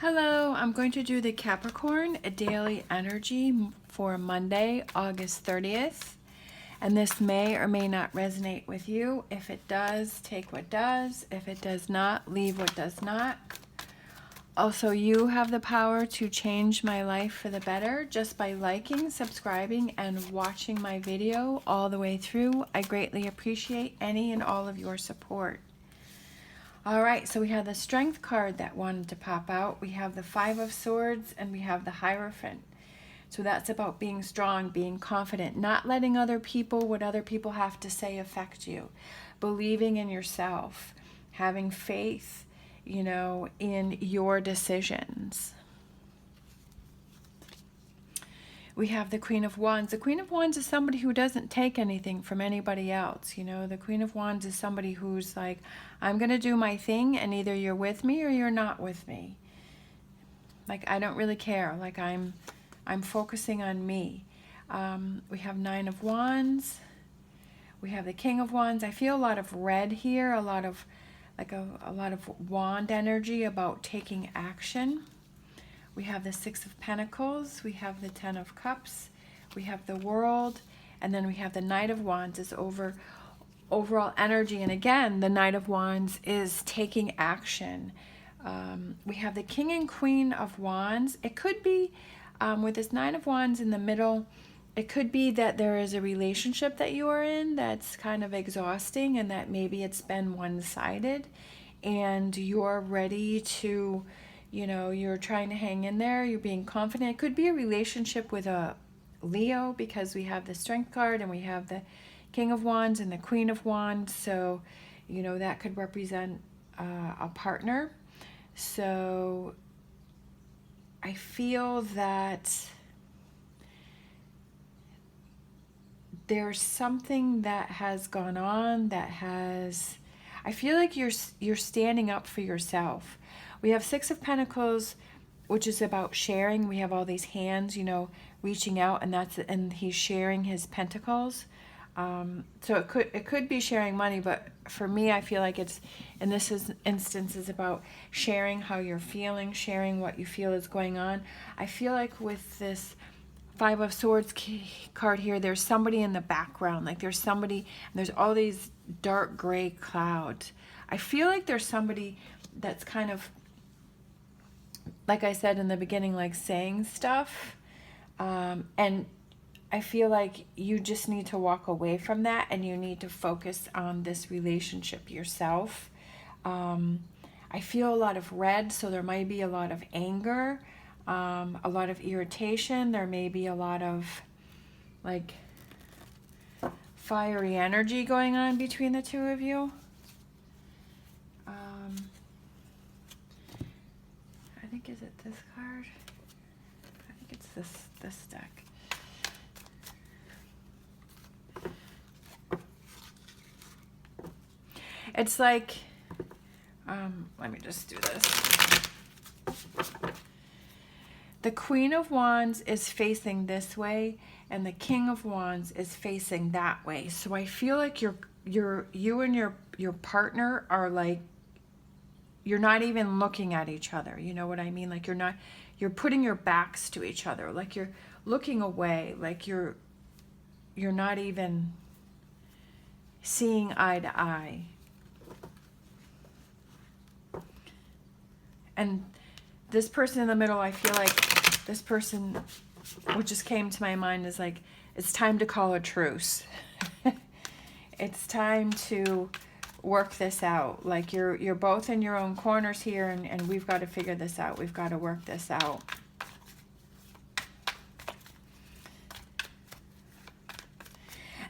Hello, I'm going to do the Capricorn, a daily energy for Monday, August 30th. And this may or may not resonate with you. If it does, take what does. If it does not, leave what does not. Also, you have the power to change my life for the better just by liking, subscribing, and watching my video all the way through. I greatly appreciate any and all of your support. All right, so we have the Strength card that wanted to pop out. We have the Five of Swords, and we have the Hierophant. So that's about being strong, being confident, not letting other people, what other people have to say, affect you. Believing in yourself, having faith, in your decisions. We have the Queen of Wands. The Queen of Wands is somebody who doesn't take anything from anybody else. The Queen of Wands is somebody who's like, I'm going to do my thing, and either you're with me or you're not with me. Like, I don't really care. Like, I'm focusing on me. We have Nine of Wands. We have the King of Wands. I feel a lot of red here, a lot of wand energy about taking action. We have the Six of Pentacles, we have the Ten of Cups, we have the World, and then we have the Knight of Wands is overall energy. And again, the Knight of Wands is taking action. We have the King and Queen of Wands. It could be, with this Nine of Wands in the middle, it could be that there is a relationship that you are in that's kind of exhausting, and that maybe it's been one-sided, and you're ready to... you're trying to hang in there, you're being confident. It could be a relationship with a Leo, because we have the Strength card and we have the King of Wands and the Queen of Wands. So, that could represent a partner. So I feel that there's something that has gone on that has... I feel like you're standing up for yourself. We have Six of Pentacles, which is about sharing. We have all these hands, reaching out, and he's sharing his pentacles. So it could be sharing money, but for me, I feel like it's, in this instance, is about sharing how you're feeling, sharing what you feel is going on. I feel like with this Five of Swords card here, there's somebody in the background. Like there's somebody, and there's all these dark gray clouds. I feel like there's somebody that's kind of, like I said in the beginning, like saying stuff, and I feel like you just need to walk away from that, and you need to focus on this relationship yourself. I feel a lot of red, so there might be a lot of anger, a lot of irritation. There may be a lot of like fiery energy going on between the two of you. I think, is it this card? I think it's this deck. It's like, let me just do this. The Queen of Wands is facing this way, and the King of Wands is facing that way. So I feel like you and your partner are like, you're not even looking at each other. You know what I mean? Like you're putting your backs to each other. Like you're looking away. Like you're not even seeing eye to eye. And this person in the middle, I feel like this person, what just came to my mind is like, it's time to call a truce. It's time to work this out. Like you're both in your own corners here, and we've got to figure this out. We've got to work this out.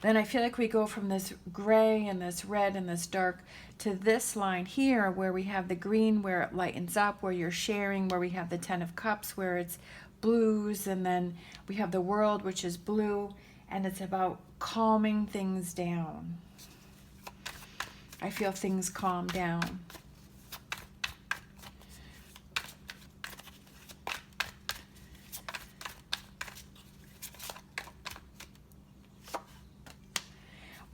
Then I feel like we go from this gray and this red and this dark to this line here where we have the green, where it lightens up, where you're sharing, where we have the Ten of Cups, where it's blues, and then we have the World, which is blue, and it's about calming things down. I feel things calm down.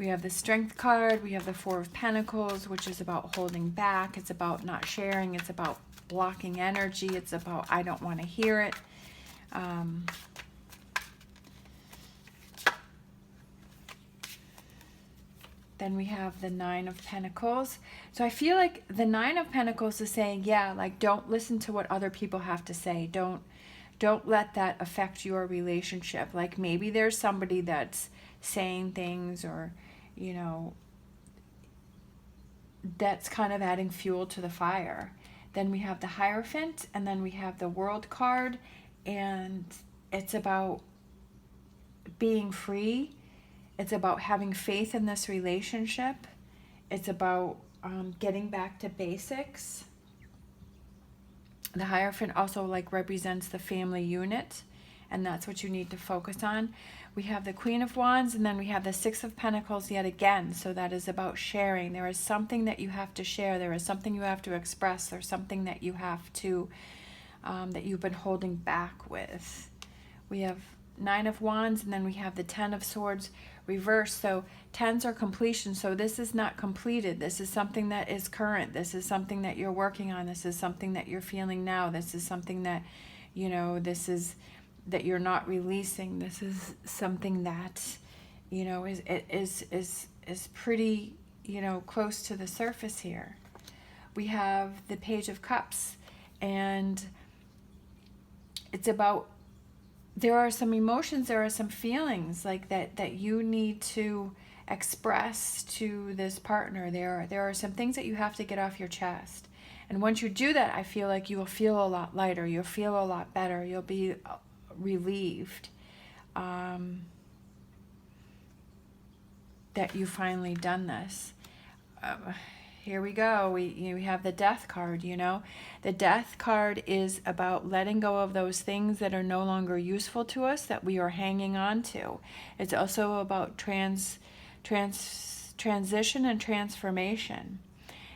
We have the Strength card. We have the Four of Pentacles, which is about holding back. It's about not sharing. It's about blocking energy. It's about, I don't want to hear it. Then we have the Nine of Pentacles. So I feel like the Nine of Pentacles is saying, yeah, like, don't listen to what other people have to say. Don't let that affect your relationship. Like, maybe there's somebody that's saying things, or, you know, that's kind of adding fuel to the fire. Then we have the Hierophant, and then we have the World card, and it's about being free. It's about having faith in this relationship. It's about getting back to basics. The Hierophant also like represents the family unit, and that's what you need to focus on. We have the Queen of Wands, and then we have the Six of Pentacles yet again. So that is about sharing. There is something that you have to share. There is something you have to express. There's something that you have to, that you've been holding back with. We have Nine of Wands, and then we have the Ten of Swords reversed. So tens are completion. So this is not completed. This is something that is current. This is something that you're working on. This is something that you're feeling now. This is something that, you know, this is that you're not releasing. This is something that, you know, is pretty, you know, close to the surface here. We have the Page of Cups, and it's about, there are some emotions, there are some feelings like that you need to express to this partner. There are some things that you have to get off your chest. And once you do that, I feel like you will feel a lot lighter. You'll feel a lot better. You'll be relieved that you finally done this. Here we go. We have the Death card, you know. The Death card is about letting go of those things that are no longer useful to us, that we are hanging on to. It's also about transition and transformation,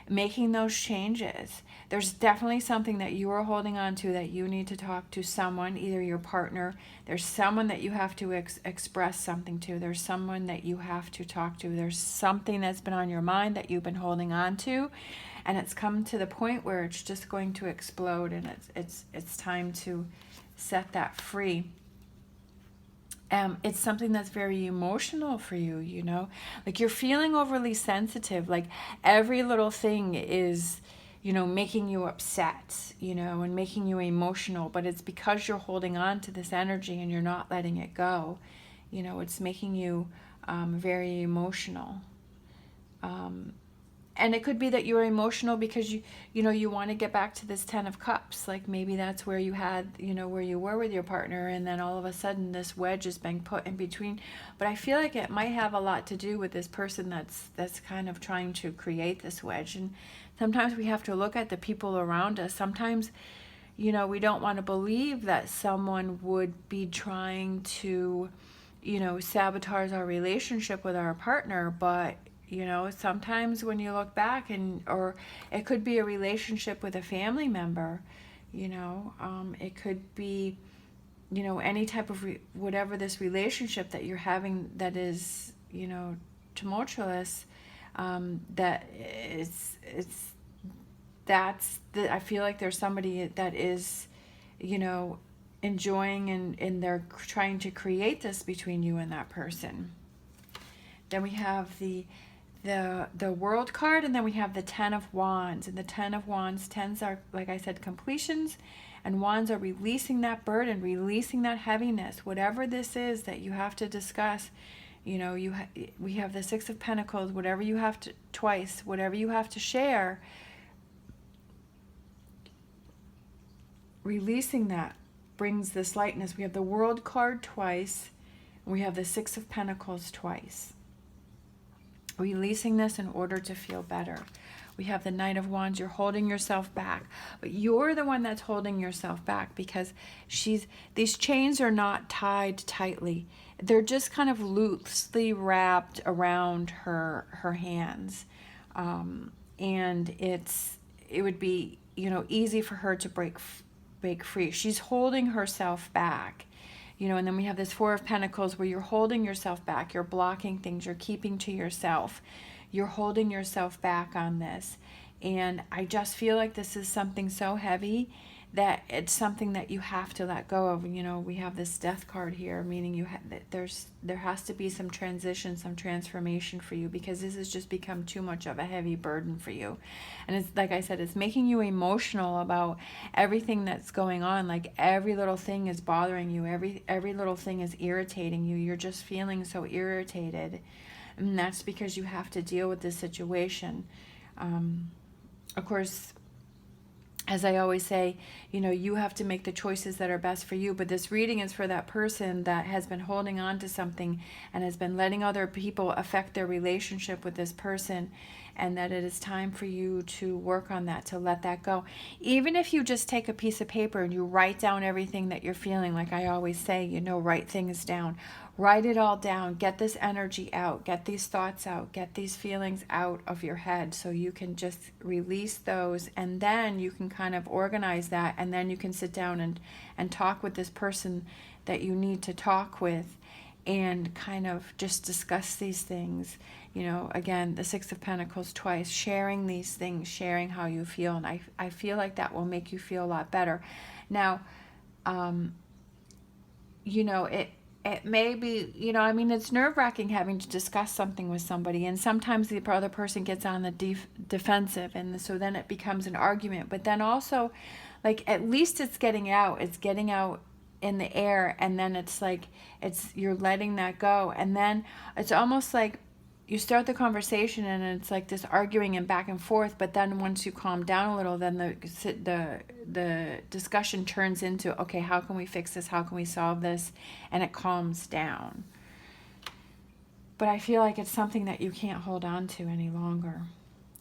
making those changes. There's definitely something that you are holding on to that you need to talk to someone, either your partner. There's someone that you have to express something to. There's someone that you have to talk to. There's something that's been on your mind that you've been holding on to, and it's come to the point where it's just going to explode, and it's time to set that free. It's something that's very emotional for you, you know, like you're feeling overly sensitive, like every little thing is, you know, making you upset, you know, and making you emotional, but it's because you're holding on to this energy and you're not letting it go. You know, it's making you very emotional. And it could be that you're emotional because you know, you want to get back to this Ten of Cups. Like maybe that's where you had, you know, where you were with your partner, and then all of a sudden this wedge is being put in between. But I feel like it might have a lot to do with this person that's kind of trying to create this wedge. And sometimes we have to look at the people around us. Sometimes, you know, we don't want to believe that someone would be trying to, you know, sabotage our relationship with our partner, but you know, sometimes when you look back, or it could be a relationship with a family member, you know, it could be, you know, any type of whatever this relationship that you're having that is, you know, tumultuous, that I feel like there's somebody that is, you know, enjoying and they're trying to create this between you and that person. Then we have the World card, and then we have the Ten of Wands. And the Ten of Wands, tens are, like I said, completions, and wands are releasing that burden, releasing that heaviness, whatever this is that you have to discuss. You know, we have the Six of Pentacles, whatever you have to, twice, whatever you have to share, releasing that brings this lightness. We have the World card twice, and we have the Six of Pentacles twice. Releasing this in order to feel better. We have the Knight of Wands. You're holding yourself back, but you're the one that's holding yourself back because these chains are not tied tightly. They're just kind of loosely wrapped around her hands, and it would be, you know, easy for her to break free. She's holding herself back. You know, and then we have this Four of Pentacles where you're holding yourself back, you're blocking things, you're keeping to yourself, you're holding yourself back on this. And I just feel like this is something so heavy that it's something that you have to let go of. You know, we have this death card here, meaning there has to be some transition, some transformation for you, because this has just become too much of a heavy burden for you. And it's like I said, it's making you emotional about everything that's going on. Like every little thing is bothering you, every little thing is irritating you. You're just feeling so irritated, and that's because you have to deal with this situation. Of course, as I always say, you know, you have to make the choices that are best for you. But this reading is for that person that has been holding on to something and has been letting other people affect their relationship with this person, and that it is time for you to work on that, to let that go. Even if you just take a piece of paper and you write down everything that you're feeling, like I always say, you know, write things down. Write it all down. Get this energy out. Get these thoughts out. Get these feelings out of your head so you can just release those, and then you can kind of organize that, and then you can sit down and talk with this person that you need to talk with and kind of just discuss these things. You know, again, the Six of Pentacles twice, sharing these things, sharing how you feel, and I feel like that will make you feel a lot better. Now, you know, it may be, you know, I mean, it's nerve-wracking having to discuss something with somebody, and sometimes the other person gets on the defensive, and so then it becomes an argument. But then also, like, at least it's getting out in the air, and then it's like, you're letting that go. And then it's almost like you start the conversation and it's like this arguing and back and forth, but then once you calm down a little, then the discussion turns into, okay, how can we fix this? How can we solve this? And it calms down. But I feel like it's something that you can't hold on to any longer.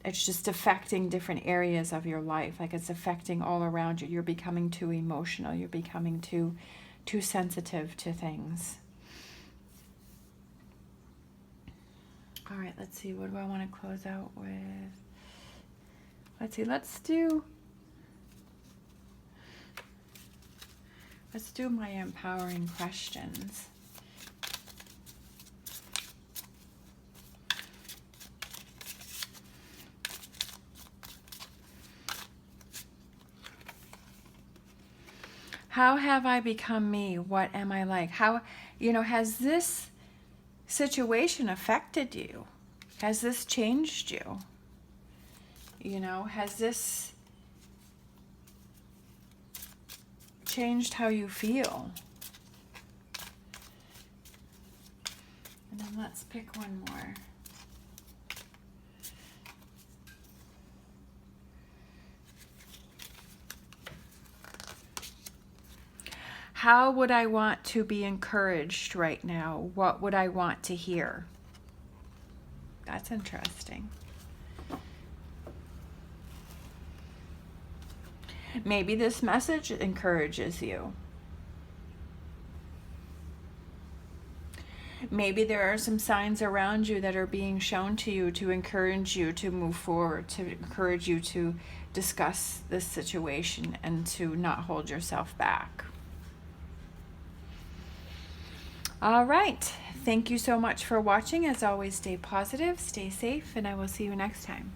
It's just affecting different areas of your life. Like it's affecting all around you. You're becoming too emotional. You're becoming too sensitive to things. All right, let's see. What do I want to close out with? Let's see. Let's do my empowering questions. How have I become me? What am I like? How, you know, has this situation affected you? Has this changed you? You know, has this changed how you feel? And then let's pick one more. How would I want to be encouraged right now? What would I want to hear? That's interesting. Maybe this message encourages you. Maybe there are some signs around you that are being shown to you to encourage you to move forward, to encourage you to discuss this situation and to not hold yourself back. All right. Thank you so much for watching. As always, stay positive, stay safe, and I will see you next time.